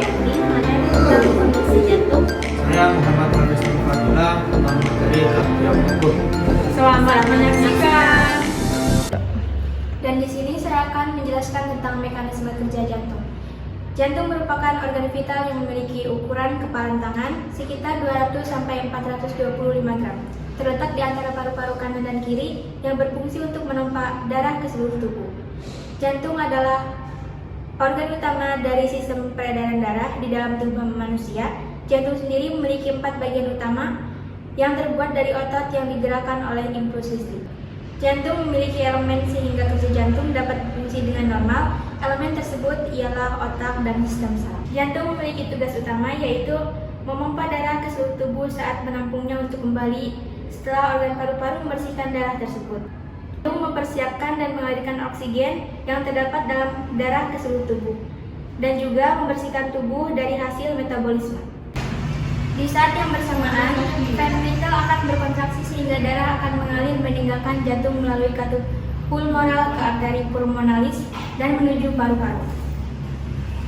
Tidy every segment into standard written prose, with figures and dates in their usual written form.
Sufiati, materi tentang konduksi jantung. Saya Muhammad Hafiz Fadila, materi kardiak ukur. Selamat menyaksikan. Dan di sini saya akan menjelaskan tentang mekanisme kerja jantung. Jantung merupakan organ vital yang memiliki ukuran kepalan tangan sekitar 200 sampai 425 gram. Terletak di antara paru-paru kanan dan kiri yang berfungsi untuk menompa darah ke seluruh tubuh. Jantung adalah organ utama dari sistem peredaran darah di dalam tubuh manusia. Jantung sendiri memiliki 4 bagian utama yang terbuat dari otot yang digerakkan oleh impuls listrik. Jantung memiliki elemen sehingga kerja jantung dapat berfungsi dengan normal. Elemen tersebut ialah otak dan sistem saraf. Jantung memiliki tugas utama yaitu memompa darah ke seluruh tubuh saat menampungnya untuk kembali setelah organ paru-paru membersihkan darah tersebut. Jantung mempersiapkan dan mengalirkan oksigen yang terdapat dalam darah ke seluruh tubuh dan juga membersihkan tubuh dari hasil metabolisme. Di saat yang bersamaan, ventrikel akan berkontraksi sehingga darah akan mengalir meninggalkan jantung melalui katup pulmoral ke arteri pulmonalis dan menuju paru-paru.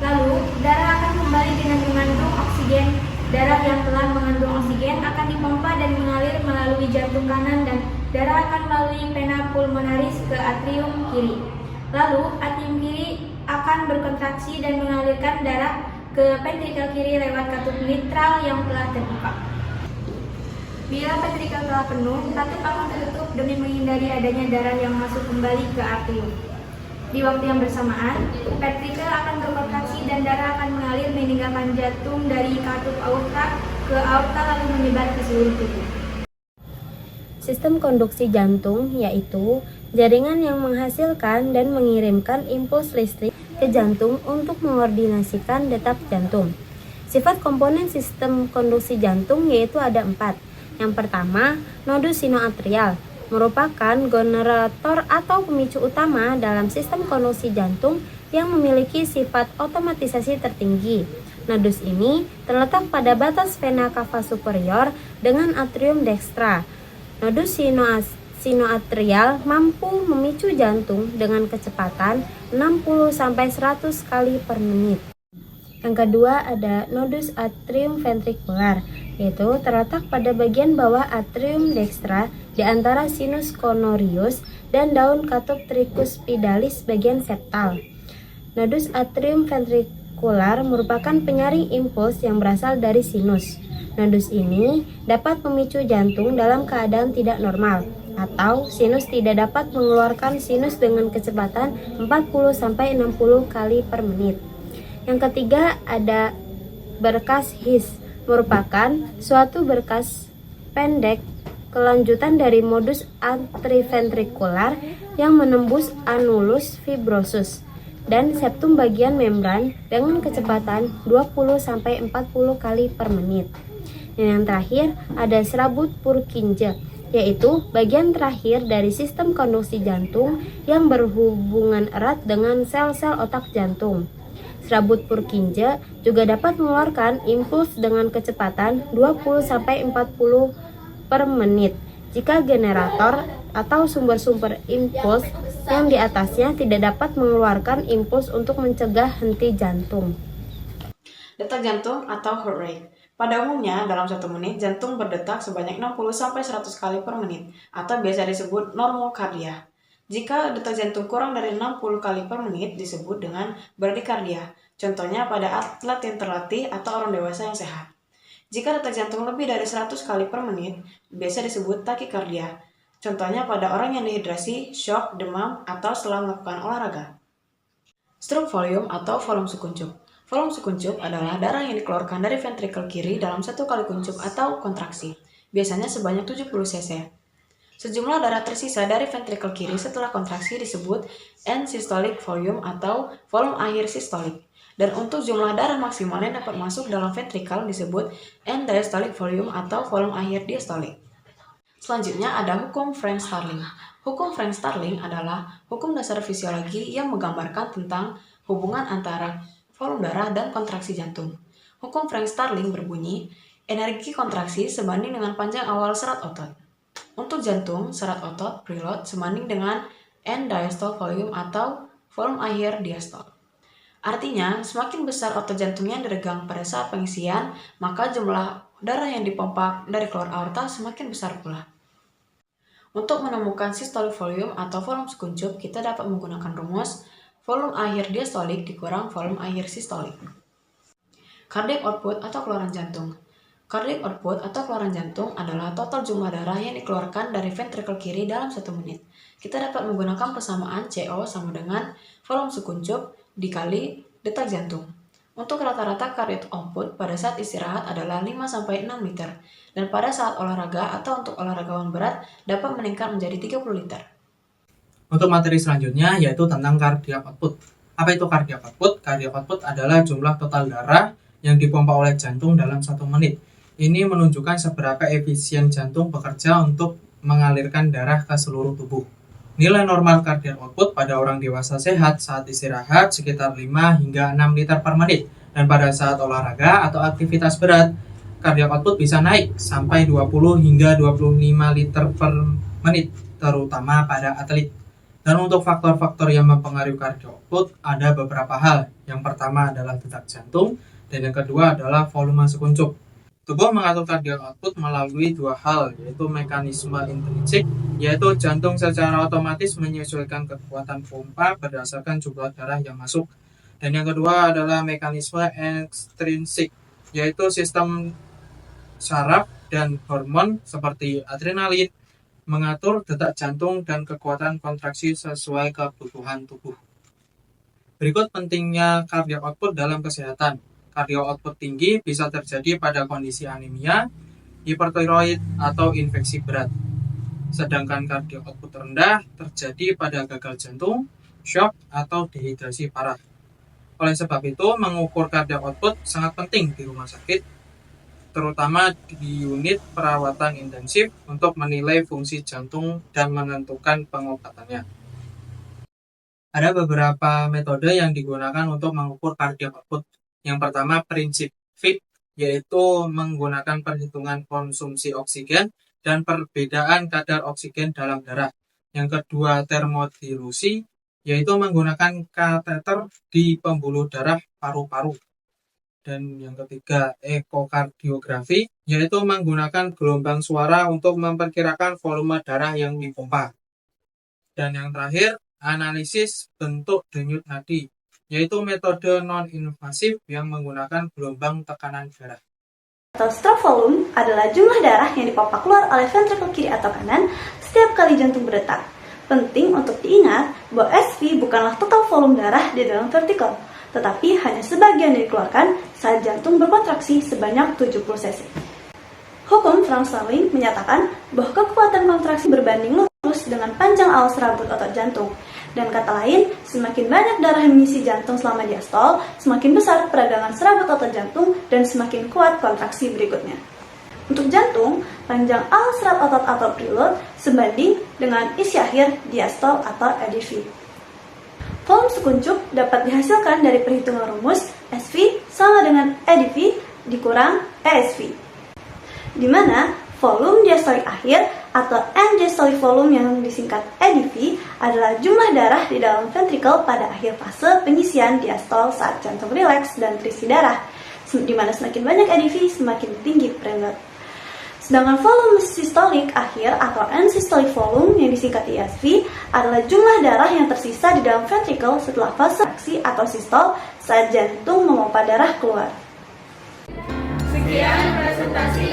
Lalu, darah akan kembali dengan mengandung oksigen. Darah yang telah mengandung oksigen akan dipompa dan mengalir melalui jantung kanan dan darah akan melalui vena pulmonaris ke atrium kiri. Lalu, atrium kiri akan berkontraksi dan mengalirkan darah ke ventrikel kiri lewat katup mitral yang telah terbuka. Bila ventrikel telah penuh, katup akan tertutup demi menghindari adanya darah yang masuk kembali ke atrium. Di waktu yang bersamaan, ventrikel akan berkontraksi dan darah akan mengalir meninggalkan jantung dari katup aorta ke aorta lalu menyebar ke seluruh tubuh. Sistem konduksi jantung yaitu jaringan yang menghasilkan dan mengirimkan impuls listrik ke jantung untuk mengordinasikan detak jantung. Sifat komponen sistem konduksi jantung yaitu ada 4. Yang pertama, nodus sinoatrial merupakan generator atau pemicu utama dalam sistem konduksi jantung yang memiliki sifat otomatisasi tertinggi. Nodus ini terletak pada batas vena cava superior dengan atrium dextra. Nodus sinoatrial mampu memicu jantung dengan kecepatan 60-100 kali per menit. Yang kedua ada nodus atrium ventricular, yaitu terletak pada bagian bawah atrium dextra di antara sinus coronarius dan daun katup tricuspidalis bagian septal. Nodus atrium ventricular merupakan penyaring impuls yang berasal dari sinus. Nodus ini dapat memicu jantung dalam keadaan tidak normal atau sinus tidak dapat mengeluarkan sinus dengan kecepatan 40-60 kali per menit. Yang ketiga ada berkas His, merupakan suatu berkas pendek kelanjutan dari modus atriventrikular yang menembus anulus fibrosus dan septum bagian membran dengan kecepatan 20-40 kali per menit. Dan yang terakhir ada serabut Purkinje, yaitu bagian terakhir dari sistem konduksi jantung yang berhubungan erat dengan sel-sel otak jantung. Serabut Purkinje juga dapat mengeluarkan impuls dengan kecepatan 20-40 per menit jika generator atau sumber-sumber impuls yang di atasnya tidak dapat mengeluarkan impuls untuk mencegah henti jantung. Detak jantung atau heart rate. Pada umumnya, dalam 1 menit, jantung berdetak sebanyak 60-100 kali per menit, atau biasa disebut normokardia. Jika detak jantung kurang dari 60 kali per menit, disebut dengan bradykardia. Contohnya pada atlet yang terlatih atau orang dewasa yang sehat. Jika detak jantung lebih dari 100 kali per menit, biasa disebut takikardia. Contohnya pada orang yang dehidrasi, shock, demam, atau setelah melakukan olahraga. Stroke volume atau volume sekuncup. Volume sekuncup adalah darah yang dikeluarkan dari ventrikel kiri dalam 1 kali kuncup atau kontraksi, biasanya sebanyak 70 cc. Sejumlah darah tersisa dari ventrikel kiri setelah kontraksi disebut end systolic volume atau volume akhir sistolik. Dan untuk jumlah darah maksimal yang dapat masuk dalam ventrikel disebut end diastolic volume atau volume akhir diastolik. Selanjutnya ada hukum Frank-Starling. Hukum Frank-Starling adalah hukum dasar fisiologi yang menggambarkan tentang hubungan antara volume darah dan kontraksi jantung. Hukum Frank-Starling berbunyi, energi kontraksi sebanding dengan panjang awal serat otot. Untuk jantung, serat otot preload sebanding dengan end diastole volume atau volume akhir diastole. Artinya, semakin besar otot jantung yang diregang pada saat pengisian, maka jumlah darah yang dipompa dari keluar aorta semakin besar pula. Untuk menemukan systolic volume atau volume sekuncup, kita dapat menggunakan rumus volume akhir diastolik dikurang volume akhir sistolik. Cardiac output atau keluaran jantung. Cardiac output atau keluaran jantung adalah total jumlah darah yang dikeluarkan dari ventrikel kiri dalam 1 menit. Kita dapat menggunakan persamaan CO sama dengan volume sekuncup dikali detak jantung. Untuk rata-rata cardiac output pada saat istirahat adalah 5-6 liter, dan pada saat olahraga atau untuk olahragawan berat dapat meningkat menjadi 30 liter. Untuk materi selanjutnya yaitu tentang cardiac output. Apa itu cardiac output? Cardiac output adalah jumlah total darah yang dipompa oleh jantung dalam 1 menit. Ini menunjukkan seberapa efisien jantung bekerja untuk mengalirkan darah ke seluruh tubuh. Nilai normal cardiac output pada orang dewasa sehat saat istirahat sekitar 5 hingga 6 liter per menit. Dan pada saat olahraga atau aktivitas berat, cardiac output bisa naik sampai 20 hingga 25 liter per menit, terutama pada atlet. Dan untuk faktor-faktor yang mempengaruhi cardiac output ada beberapa hal. Yang pertama adalah detak jantung, dan yang kedua adalah volume sekuncup. Tubuh mengatur cardiac output melalui 2 hal, yaitu mekanisme intrinsik, yaitu jantung secara otomatis menyesuaikan kekuatan pompa berdasarkan jumlah darah yang masuk. Dan yang kedua adalah mekanisme ekstrinsik, yaitu sistem saraf dan hormon seperti adrenalin mengatur detak jantung dan kekuatan kontraksi sesuai kebutuhan tubuh. Berikut pentingnya cardiac output dalam kesehatan. Cardiac output tinggi bisa terjadi pada kondisi anemia, hipertiroid, atau infeksi berat. Sedangkan cardiac output rendah terjadi pada gagal jantung, shock, atau dehidrasi parah. Oleh sebab itu, mengukur cardiac output sangat penting di rumah sakit, terutama di unit perawatan intensif untuk menilai fungsi jantung dan menentukan pengobatannya. Ada beberapa metode yang digunakan untuk mengukur cardiac output. Yang pertama, prinsip FIT, yaitu menggunakan perhitungan konsumsi oksigen dan perbedaan kadar oksigen dalam darah. Yang kedua, termodilusi, yaitu menggunakan kateter di pembuluh darah paru-paru. Dan yang ketiga, ekokardiografi, yaitu menggunakan gelombang suara untuk memperkirakan volume darah yang dipompa. Dan yang terakhir, analisis bentuk denyut nadi, yaitu metode non-invasif yang menggunakan gelombang tekanan darah. Atau stroke volume adalah jumlah darah yang dipompa keluar oleh ventrikel kiri atau kanan setiap kali jantung berdetak. Penting untuk diingat bahwa SV bukanlah total volume darah di dalam ventrikel, tetapi hanya sebagian yang dikeluarkan saat jantung berkontraksi sebanyak 70 cc. Hukum Franz-Starling menyatakan bahwa kekuatan kontraksi berbanding lurus dengan panjang alas rambut otot jantung. Dan kata lain, semakin banyak darah yang mengisi jantung selama diastol, semakin besar peradangan serabut otot jantung dan semakin kuat kontraksi berikutnya. Untuk jantung, panjang alas serab otot atau preload sebanding dengan isi akhir diastol atau ADV. Volume sekuncup dapat dihasilkan dari perhitungan rumus SV sama dengan ADV dikurang ESV, di mana volume diastolik akhir atau end diastolic volume yang disingkat ADV adalah jumlah darah di dalam ventrikel pada akhir fase pengisian diastol saat jantung rileks dan terisi darah, di mana semakin banyak ADV semakin tinggi preload. Sedangkan volume sistolik akhir atau end systolic volume yang disingkat ESV adalah jumlah darah yang tersisa di dalam ventrikel setelah fase aksi atau sistol saat jantung memompa darah keluar. Sekian presentasi